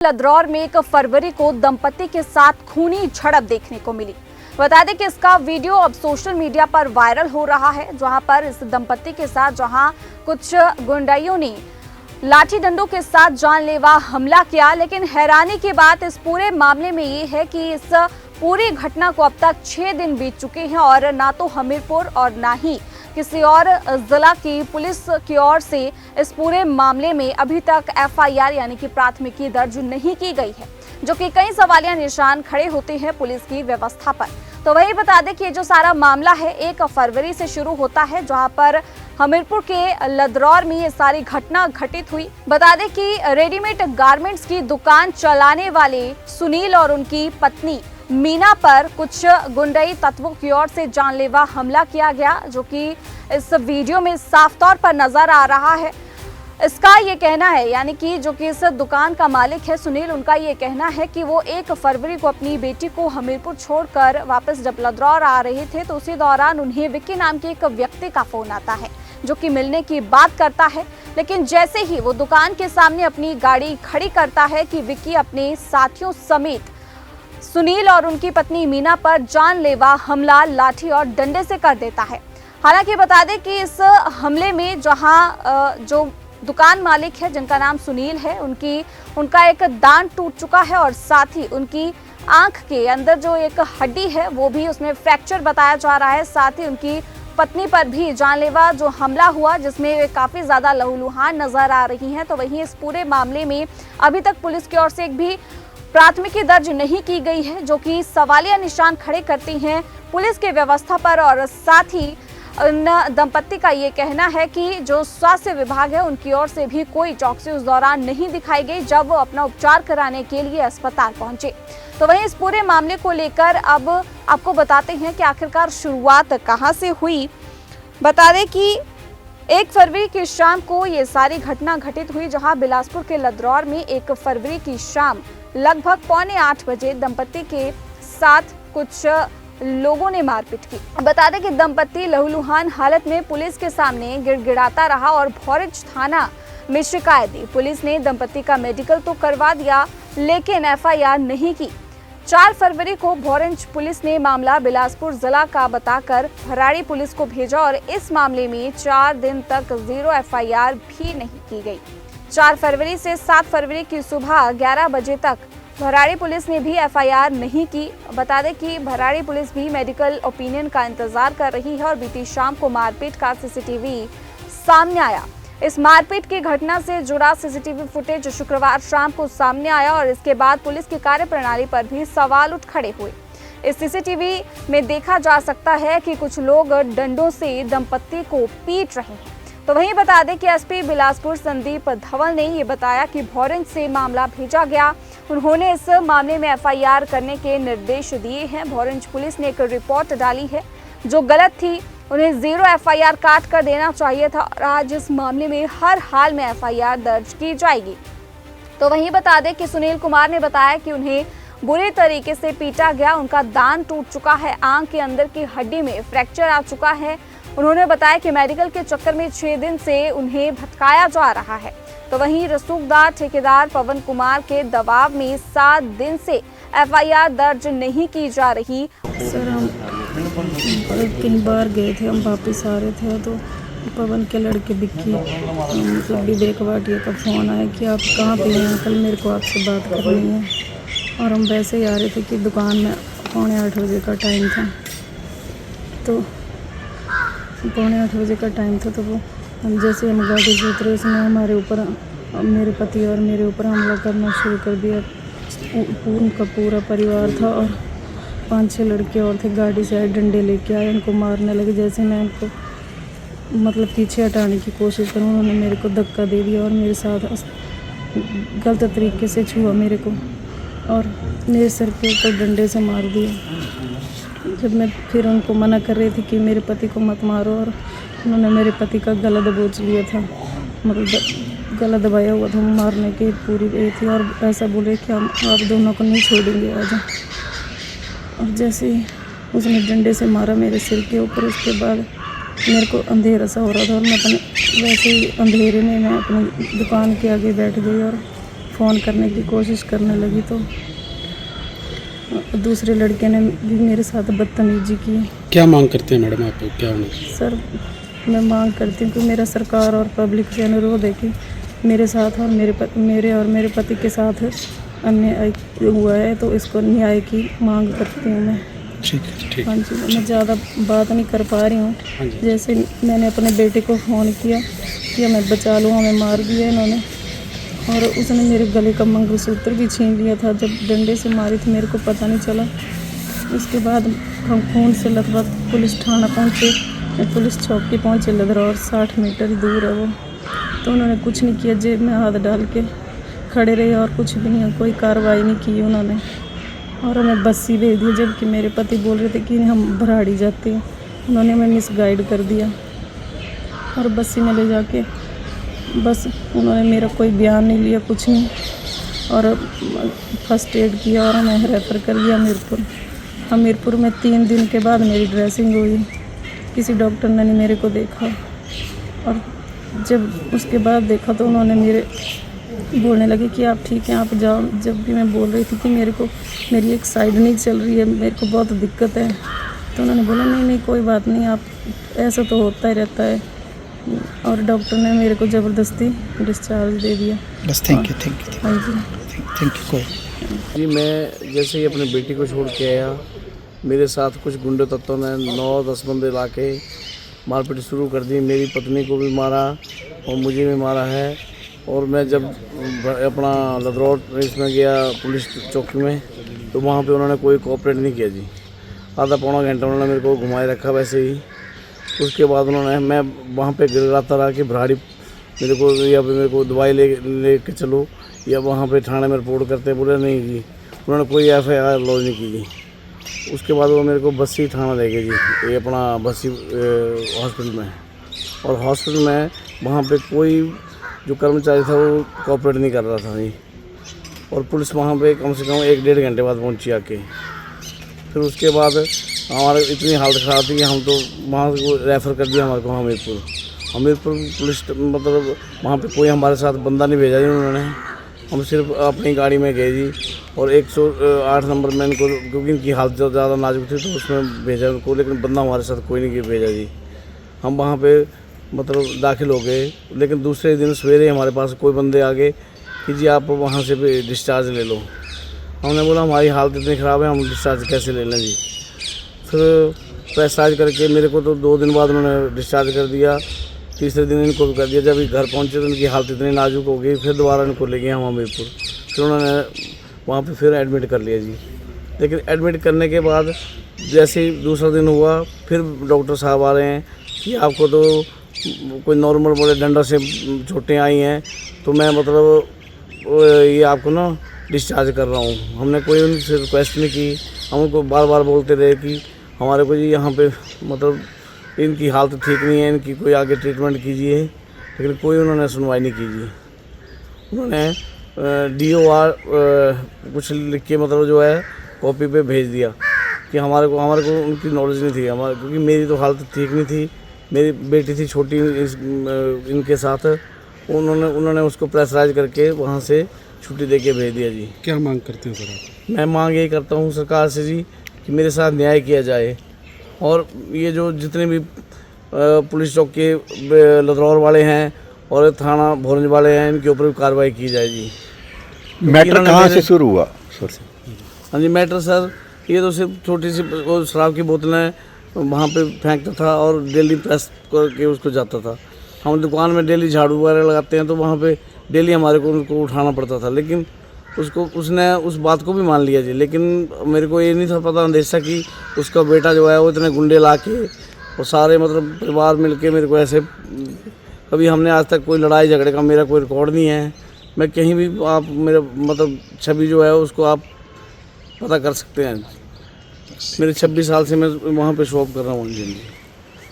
लदरौर में 1 फरवरी को दंपति के साथ खूनी झड़प देखने को मिली। बता दें कि इसका वीडियो अब सोशल मीडिया पर वायरल हो रहा है, जहां पर इस दंपति के साथ जहां कुछ गुंडाइयों ने लाठी डंडों के साथ जानलेवा हमला किया। लेकिन हैरानी की बात इस पूरे मामले में ये है कि इस पूरी घटना को अब तक 6 दिन बीत चुके हैं और ना तो हमीरपुर और ना ही किसी और जिला की पुलिस की ओर से इस पूरे मामले में अभी तक एफआईआर यानी कि प्राथमिकी दर्ज नहीं की गई है, जो कि कई सवालिया निशान खड़े होते हैं पुलिस की व्यवस्था पर। तो वही बता दें कि ये जो सारा मामला है 1 फरवरी से शुरू होता है, जहां पर हमीरपुर के लदरौर में ये सारी घटना घटित हुई। बता दें कि रेडीमेड गारमेंट्स की दुकान चलाने वाले सुनील और उनकी पत्नी मीना पर कुछ गुंडई तत्वों की ओर से जानलेवा हमला किया गया, जो कि इस वीडियो में साफ तौर पर नजर आ रहा है। इसका ये कहना है, यानी कि जो कि इस दुकान का मालिक है सुनील, उनका ये कहना है कि वो 1 फरवरी को अपनी बेटी को हमीरपुर छोड़कर वापस जब लदरौर आ रहे थे तो उसी दौरान उन्हें विक्की नाम के एक व्यक्ति का फोन आता है, जो कि मिलने की बात करता है। लेकिन जैसे ही वो दुकान के सामने अपनी गाड़ी खड़ी करता है कि विक्की अपने साथियों समेत सुनील और उनकी पत्नी मीना पर जानलेवा हमला लाठी और डंडे से कर देता है। हालांकि बता दें कि इस हमले में जहां जो दुकान मालिक है जिनका नाम सुनील है, उनका एक दांत टूट चुका है और साथ ही उनकी आंख के अंदर जो एक हड्डी है वो भी उसमें फ्रैक्चर बताया जा रहा है। साथ ही उनकी पत्नी पर भी जानलेवा जो हमला हुआ, जिसमें वे काफी ज्यादा लहूलुहान नजर आ रही हैं। तो वहीं इस पूरे मामले में अभी तक पुलिस की ओर से एक भी प्राथमिकी दर्ज नहीं की गई है, जो कि सवालिया निशान खड़े करती हैं पुलिस की व्यवस्था पर। और साथ ही उन दंपत्ति का ये कहना है कि जो स्वास्थ्य विभाग है उनकी ओर से भी कोई चौकसी उस दौरान नहीं दिखाई गई जब वो अपना उपचार कराने के लिए अस्पताल पहुंचे। तो वहीं इस पूरे मामले को लेकर अब आपको बताते हैं कि आखिरकार शुरुआत कहां से हुई। बता दें कि 1 फरवरी की शाम को ये सारी घटना घटित हुई, जहां बिलासपुर के लदरौर में 1 फरवरी की शाम लगभग 7:45 बजे दंपत्ति के साथ कुछ लोगों ने मारपीट की। बता दें कि दंपत्ति लहूलुहान हालत में पुलिस के सामने गिड़गिड़ाता रहा और भोरंज थाना में शिकायत दी। पुलिस ने दंपत्ति का मेडिकल तो करवा दिया, लेकिन एफआईआर नहीं की। 4 फरवरी को भोरंज पुलिस ने मामला बिलासपुर जिला का बताकर भराड़ी पुलिस को भेजा और इस मामले में 4 दिन तक 0 एफआईआर भी नहीं की गई। 4 फरवरी से 7 फरवरी की सुबह 11 बजे तक भराड़ी पुलिस ने भी एफआईआर नहीं की। बता दें कि भराड़ी पुलिस भी मेडिकल ओपिनियन का इंतजार कर रही है और बीती शाम को मारपीट का सीसीटीवी सामने आया। इस मारपीट की घटना से जुड़ा सीसीटीवी फुटेज शुक्रवार शाम को सामने आया और इसके बाद पुलिस की कार्यप्रणाली पर भी सवाल उठ खड़े हुए। इस सीसीटीवी में देखा जा सकता है कि कुछ लोग डंडों से दंपत्ति को पीट रहे हैं। तो वहीं बता दें कि एसपी बिलासपुर संदीप धवल ने ये बताया कि भोरंज से मामला भेजा गया। उन्होंने इस मामले में एफआईआर करने के निर्देश दिए हैं। भोरंज पुलिस ने एक रिपोर्ट डाली है जो गलत थी, उन्हें 0 एफआईआर काट कर देना चाहिए था और आज इस मामले में हर हाल में एफआईआर दर्ज की जाएगी। तो वहीं बता दें कि सुनील कुमार ने बताया कि उन्हें बुरी तरीके से पीटा गया, उनका दांत टूट चुका है, आंख के अंदर की हड्डी में फ्रैक्चर आ चुका है। उन्होंने बताया कि मेडिकल के चक्कर में 6 दिन से उन्हें भटकाया जा रहा है। तो वहीं रसूखदार ठेकेदार पवन कुमार के दबाव में 7 दिन से एफआईआर दर्ज नहीं की जा रही। सर हम 3 बार गए थे, हम वापस आ रहे थे तो पवन के लड़के विक्की मतलब विवेक भाटिया का फ़ोन आया कि आप कहाँ पे हैं अंकल, मेरे को आपसे बात करनी है। और हम वैसे ही आ रहे थे कि दुकान में 7:45 बजे का टाइम था, तो 7:45 बजे का टाइम था। तो वो जैसे हम गाड़ी से उतरे उसने हमारे ऊपर, मेरे पति और मेरे ऊपर हमला करना शुरू कर दिया। उनका पूरा परिवार था और 5-6 लड़के और थे, गाड़ी से आए, डंडे लेके आए, उनको मारने लगे। जैसे मैं उनको मतलब पीछे हटाने की कोशिश करूँ, उन्होंने मेरे को धक्का दे दिया और मेरे साथ गलत तरीके से छुआ मेरे को और मेरे सर के ऊपर डंडे से मार दिया। जब मैं फिर उनको मना कर रही थी कि मेरे पति को मत मारो, और उन्होंने मेरे पति का गला दबोच लिया था, मतलब गला दबाया हुआ था, मारने की पूरी ये थी और ऐसा बोले कि हम आप दोनों को नहीं छोड़ेंगे आज। और जैसे ही उसने डंडे से मारा मेरे सिर के ऊपर, उसके बाद मेरे को अंधेरा सा हो रहा था और मैं अपने वैसे ही अंधेरे में मैं अपनी दुकान के आगे बैठ गई और फ़ोन करने की कोशिश करने लगी तो दूसरे लड़के ने भी मेरे साथ बदतमीजी की। क्या मांग करते हैं मैडम आप, क्या होना? सर मैं मांग करती हूँ कि मेरा सरकार और पब्लिक से अनुरोध है कि मेरे साथ और मेरे पति के साथ अन्याय हुआ है, तो इसको न्याय की मांग करती हूँ मैं। ठीक है, ठीक। हाँ जी, मैं ज़्यादा बात नहीं कर पा रही हूँ। हाँ जी। जैसे मैंने अपने बेटे को फ़ोन किया कि हमें बचा लो, हमें मार दिया इन्होंने, और उसने मेरे गले का मंगलसूत्र भी छीन लिया था। जब डंडे से मारी थी मेरे को पता नहीं चला। उसके बाद हम खून से लथपथ पुलिस थाना पहुँचे, पुलिस चौकी पहुँचे लदरौर, 60 मीटर दूर है वो। तो उन्होंने कुछ नहीं किया, जेब में हाथ डाल के खड़े रहे और कुछ भी नहीं, कोई कार्रवाई नहीं की उन्होंने, और हमें बस्सी भेज दी। जबकि मेरे पति बोल रहे थे कि हम भराड़ी जाते हैं, उन्होंने हमें मिसगाइड कर दिया और बस्सी में ले जाके बस उन्होंने मेरा कोई बयान नहीं लिया, कुछ नहीं, और फर्स्ट एड किया और हमें रेफ़र कर दिया हमीरपुर में 3 दिन के बाद मेरी ड्रेसिंग हुई। किसी डॉक्टर ने नहीं मेरे को देखा, और जब उसके बाद देखा तो उन्होंने मेरे बोलने लगे कि आप ठीक हैं, आप जाओ। जब भी मैं बोल रही थी कि मेरी एक साइड नहीं चल रही है, मेरे को बहुत दिक्कत है, तो उन्होंने बोला नहीं कोई बात नहीं, आप ऐसा तो होता ही रहता है, और डॉक्टर ने मेरे को ज़बरदस्ती डिस्चार्ज दे दिया। बस थैंक यू। हाँ जी, थैंक यू। कोई जी, मैं जैसे ही अपनी बेटी को छोड़ के आया, मेरे साथ कुछ गुंडे तत्वों ने 9-10 बंदे ला के मारपीट शुरू कर दी। मेरी पत्नी को भी मारा और मुझे भी मारा है। और मैं जब अपना लदरौर इसमें गया पुलिस चौकी में, तो वहाँ पे उन्होंने कोई कोऑपरेट नहीं किया जी। आधा पौना घंटा उन्होंने मेरे को घुमाए रखा वैसे ही। उसके बाद मैं वहाँ पे गिराता रहा कि भराड़ी मेरे को दवाई ले के चलो, या वहाँ पे थाने में रिपोर्ट करते, बोले नहीं जी, उन्होंने कोई FIR लॉन्च नहीं की जी। उसके बाद वो मेरे को बस्सी थाना ले गए जी, ये अपना बस्सी हॉस्पिटल में। और हॉस्पिटल में वहाँ पे कोई जो कर्मचारी था वो कोऑपरेट नहीं कर रहा था जी। और पुलिस वहाँ पे कम से कम 1-1.5 घंटे बाद पहुँची आके। फिर उसके बाद हमारे इतनी हालत ख़राब थी कि हम तो वहाँ को रेफ़र कर दिया हमारे को हमीरपुर पुलिस, मतलब वहाँ पे कोई हमारे साथ बंदा नहीं भेजा जी उन्होंने। हम सिर्फ अपनी गाड़ी में गए जी, और 108 नंबर में इनको, क्योंकि इनकी हालत ज़्यादा नाजुक थी, तो उसमें भेजा उनको, लेकिन बंदा हमारे साथ कोई नहीं भेजा जी। हम वहाँ पे मतलब दाखिल हो गए, लेकिन दूसरे दिन सवेरे हमारे पास कोई बंदे आ गए कि जी आप वहाँ से भी डिस्चार्ज ले लो। हमने बोला हमारी हालत इतनी ख़राब है, हम डिस्चार्ज कैसे ले लें जी। फिर प्रेसराइज करके मेरे को तो 2 दिन बाद उन्होंने डिस्चार्ज कर दिया। तीसरे दिन इनको भी कर दिया। जब घर पहुँचे तो इनकी हालत इतनी नाजुक हो गई, फिर दोबारा इनको ले गए हम हमीरपुर। फिर उन्होंने वहाँ पे फिर एडमिट कर लिया जी। लेकिन एडमिट करने के बाद जैसे ही दूसरा दिन हुआ, फिर डॉक्टर साहब आ रहे हैं कि आपको तो कोई नॉर्मल बोले डंडा से चोटें आई हैं, तो मैं मतलब ये आपको ना डिस्चार्ज कर रहा हूँ। हमने कोई उनसे रिक्वेस्ट नहीं की। हम उनको बार बार बोलते रहे कि हमारे को जी यहाँ पे मतलब इनकी हालत ठीक नहीं है, इनकी कोई आगे ट्रीटमेंट कीजिए, लेकिन कोई उन्होंने सुनवाई नहीं की जी। उन्होंने DOR कुछ लिख के मतलब जो है कॉपी पे भेज दिया कि हमारे को उनकी नॉलेज नहीं थी हमारे, क्योंकि मेरी तो हालत ठीक नहीं थी। मेरी बेटी थी छोटी इनके साथ, उन्होंने उसको प्रेशराइज करके वहाँ से छुट्टी दे के भेज दिया जी। क्या मांग करते हैं सर आप? मैं मांग यही करता हूँ सरकार से जी कि मेरे साथ न्याय किया जाए, और ये जो जितने भी पुलिस चौकी लदरौर वाले हैं और थाना भोरंज वाले हैं, इनके ऊपर भी कार्रवाई की जाए जी। मैटर कहाँ से शुरू हुआ सर? हाँ जी, मैटर सर ये तो सिर्फ छोटी सी वो शराब की बोतलें वहाँ पे फेंकता था और डेली प्रेस करके उसको जाता था। हम दुकान में डेली झाड़ू वगैरह लगाते हैं, तो वहाँ पे डेली हमारे को उनको उठाना पड़ता था, लेकिन उसने उस बात को भी मान लिया जी। लेकिन मेरे को ये नहीं था पता अंदेशा कि उसका बेटा जो है वो इतने गुंडे ला के और सारे मतलब परिवार मिलके मेरे को ऐसे, कभी हमने आज तक कोई लड़ाई झगड़े का मेरा कोई रिकॉर्ड नहीं है। मैं कहीं भी आप मेरा मतलब छवि जो है उसको आप पता कर सकते हैं। मेरे 26 साल से मैं वहाँ पे शॉप कर रहा हूँ जी।